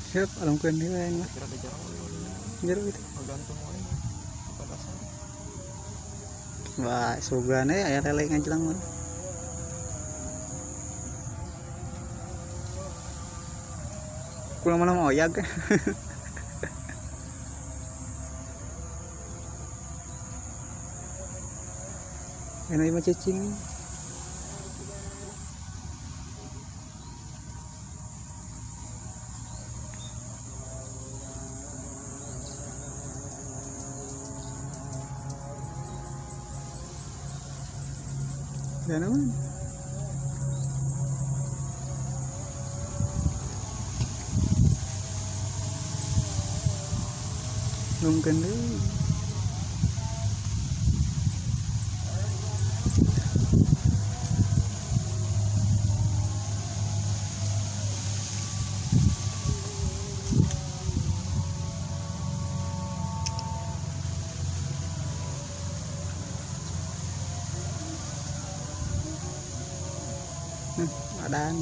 Siap, alam ko nila yan. Kira di jero Jero gitu. gantung wae pada dasar. Wah, sugan aya lele ngajelang mah. Kula mana mau oyag. Ini mah cacing. Ya naman. Nungkan deui. Ada